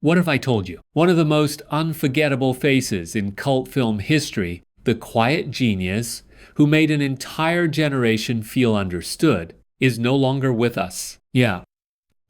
What if I told you? One of the most unforgettable faces in cult film history, the quiet genius who made an entire generation feel understood, is no longer with us. Yeah.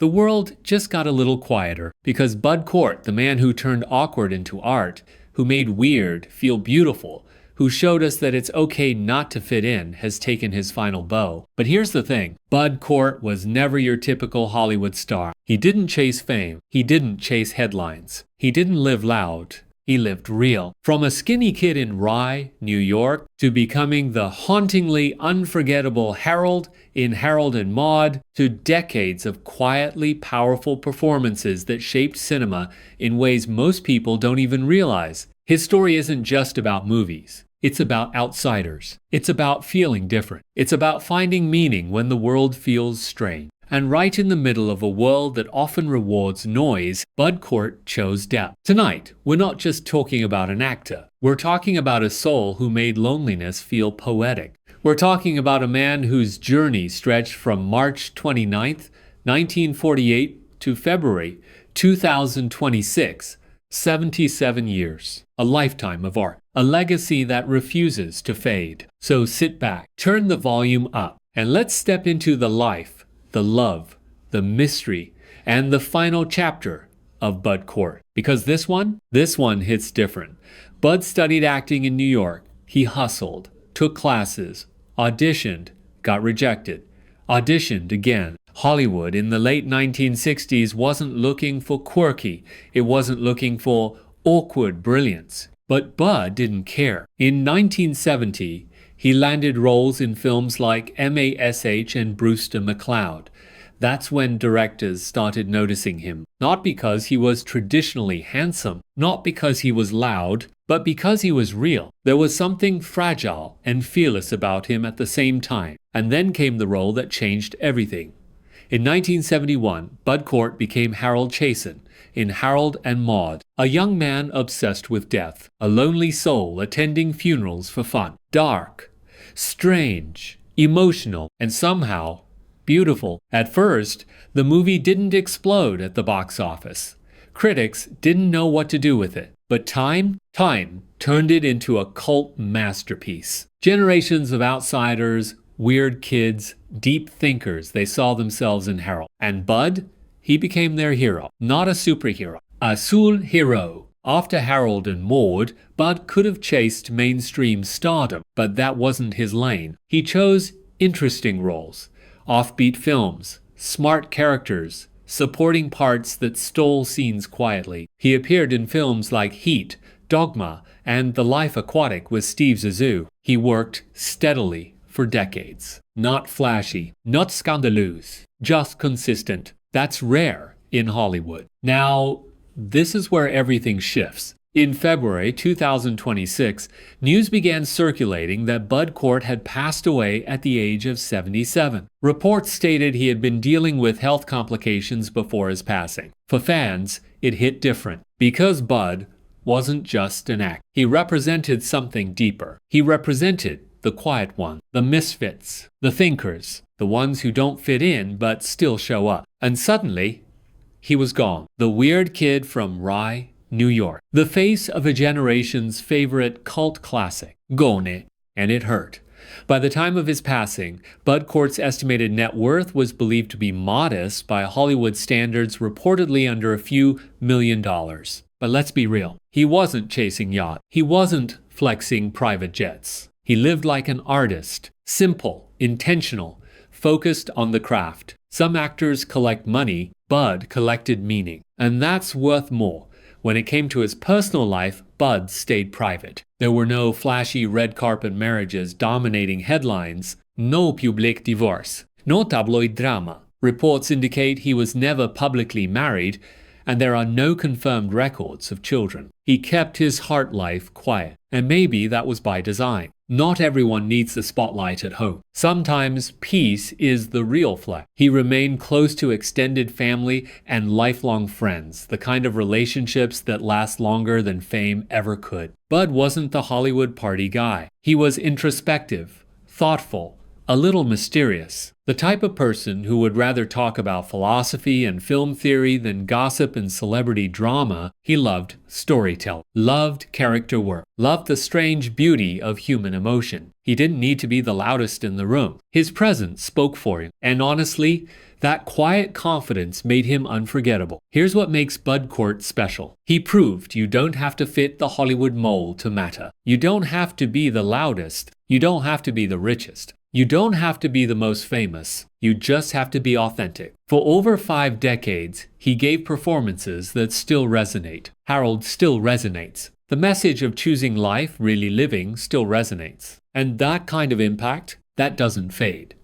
The world just got a little quieter because Bud Cort, the man who turned awkward into art, who made weird feel beautiful, who showed us that it's okay not to fit in, has taken his final bow. But here's the thing. Bud Cort was never your typical Hollywood star. He didn't chase fame. He didn't chase headlines. He didn't live loud. He lived real. From a skinny kid in Rye, New York, to becoming the hauntingly unforgettable Harold in Harold and Maude, to decades of quietly powerful performances that shaped cinema in ways most people don't even realize. His story isn't just about movies. It's about outsiders. It's about feeling different. It's about finding meaning when the world feels strange. And right in the middle of a world that often rewards noise, Bud Cort chose depth. Tonight, we're not just talking about an actor. We're talking about a soul who made loneliness feel poetic. We're talking about a man whose journey stretched from March 29th, 1948 to February 2026, 77 years. A lifetime of art. A legacy that refuses to fade. So sit back, turn the volume up, and let's step into the life, the love, the mystery, and the final chapter of Bud Cort. Because this one hits different. Bud studied acting in New York. He hustled, took classes, auditioned, got rejected, auditioned again. Hollywood in the late 1960s wasn't looking for quirky. It wasn't looking for awkward brilliance. But Bud didn't care. In 1970, he landed roles in films like MASH and Brewster McCloud. That's when directors started noticing him. Not because he was traditionally handsome, not because he was loud, but because he was real. There was something fragile and fearless about him at the same time. And then came the role that changed everything. In 1971, Bud Cort became Harold Chasen in Harold and Maude, a young man obsessed with death, a lonely soul attending funerals for fun. Dark, strange, emotional, and somehow beautiful. At first, the movie didn't explode at the box office. Critics didn't know what to do with it. But time turned it into a cult masterpiece. Generations of outsiders, weird kids, deep thinkers, they saw themselves in Harold. And Bud, he became their hero. Not a superhero, a soul hero. After Harold and Maude, Bud could have chased mainstream stardom, but that wasn't his lane. He chose interesting roles, offbeat films, smart characters, supporting parts that stole scenes quietly. He appeared in films like Heat, Dogma, and The Life Aquatic with Steve Zissou. He worked steadily for decades. Not flashy, not scandalous, just consistent. That's rare in Hollywood. Now, this is where everything shifts. In February 2026, news began circulating that Bud Cort had passed away at the age of 77. Reports stated he had been dealing with health complications before his passing. For fans, it hit different, because Bud wasn't just an actor. He represented something deeper. He represented the quiet one, the misfits, the thinkers, the ones who don't fit in but still show up. And suddenly, he was gone. The weird kid from Rye, New York. The face of a generation's favorite cult classic, Gone, and it hurt. By the time of his passing, Bud Cort's estimated net worth was believed to be modest by Hollywood standards, reportedly under a few $1,000,000. But let's be real. He wasn't chasing yachts. He wasn't flexing private jets. He lived like an artist, simple, intentional, focused on the craft. Some actors collect money, Bud collected meaning. And that's worth more. When it came to his personal life, Bud stayed private. There were no flashy red carpet marriages dominating headlines, no public divorce, no tabloid drama. Reports indicate he was never publicly married, and there are no confirmed records of children. He kept his heart life quiet, and maybe that was by design. Not everyone needs the spotlight at home. Sometimes peace is the real flex. He remained close to extended family and lifelong friends, the kind of relationships that last longer than fame ever could. Bud wasn't the Hollywood party guy. He was introspective, thoughtful, a little mysterious. The type of person who would rather talk about philosophy and film theory than gossip and celebrity drama. He loved storytelling, loved character work, loved the strange beauty of human emotion. He didn't need to be the loudest in the room. His presence spoke for him. And honestly, that quiet confidence made him unforgettable. Here's what makes Bud Cort special. He proved you don't have to fit the Hollywood mold to matter. You don't have to be the loudest. You don't have to be the richest. You don't have to be the most famous. You just have to be authentic. For over 5 decades, he gave performances that still resonate. Harold still resonates. The message of choosing life, really living, still resonates. And that kind of impact, that doesn't fade.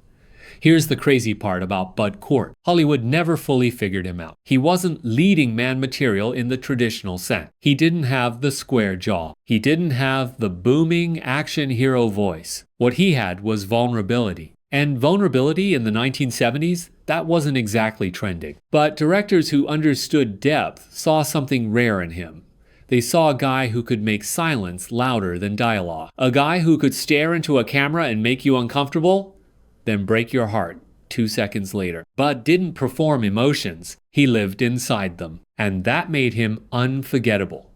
Here's the crazy part about Bud Cort. Hollywood never fully figured him out. He wasn't leading man material in the traditional sense. He didn't have the square jaw. He didn't have the booming action hero voice. What he had was vulnerability. And vulnerability in the 1970s, that wasn't exactly trending. But directors who understood depth saw something rare in him. They saw a guy who could make silence louder than dialogue. A guy who could stare into a camera and make you uncomfortable, then break your heart 2 seconds later. Bud didn't perform emotions, he lived inside them. And that made him unforgettable.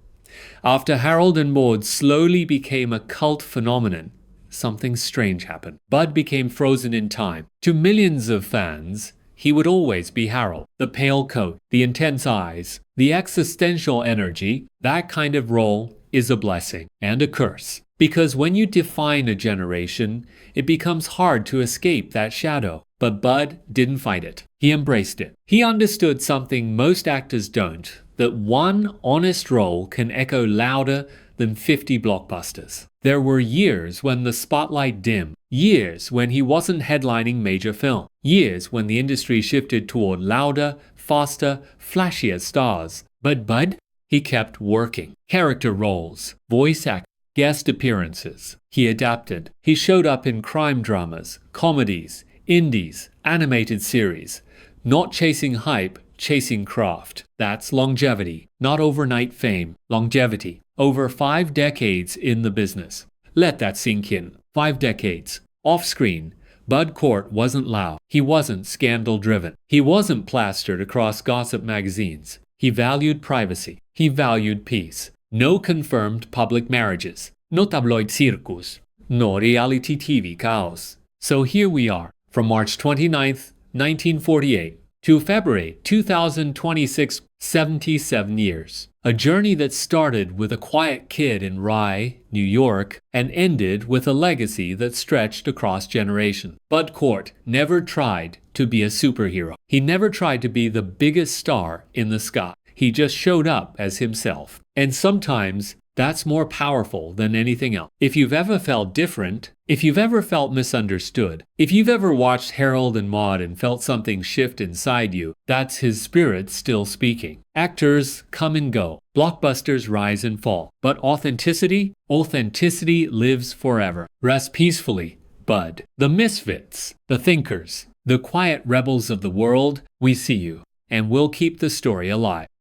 After Harold and Maude slowly became a cult phenomenon, something strange happened. Bud became frozen in time. To millions of fans, he would always be Harold. The pale coat, the intense eyes, the existential energy, that kind of role is a blessing and a curse. Because when you define a generation, it becomes hard to escape that shadow. But Bud didn't fight it. He embraced it. He understood something most actors don't, that one honest role can echo louder than 50 blockbusters. There were years when the spotlight dimmed, years when he wasn't headlining major film, years when the industry shifted toward louder, faster, flashier stars. But Bud, he kept working. Character roles, voice acting, guest appearances. He adapted. He showed up in crime dramas, comedies, indies, animated series. Not chasing hype, chasing craft. That's longevity, not overnight fame. Longevity. Over 5 decades in the business. Let that sink in. 5 decades. Off-screen, Bud Cort wasn't loud. He wasn't scandal-driven. He wasn't plastered across gossip magazines. He valued privacy. He valued peace. No confirmed public marriages. No tabloid circus. No reality TV chaos. So here we are, from March 29th, 1948 to February 2026, 77 years. A journey that started with a quiet kid in Rye, New York, and ended with a legacy that stretched across generations. Bud Cort never tried to be a superhero. He never tried to be the biggest star in the sky. He just showed up as himself. And sometimes that's more powerful than anything else. If you've ever felt different, if you've ever felt misunderstood, if you've ever watched Harold and Maude and felt something shift inside you, that's his spirit still speaking. Actors come and go. Blockbusters rise and fall. But authenticity lives forever. Rest peacefully, Bud. The misfits, the thinkers, the quiet rebels of the world, we see you, and we'll keep the story alive.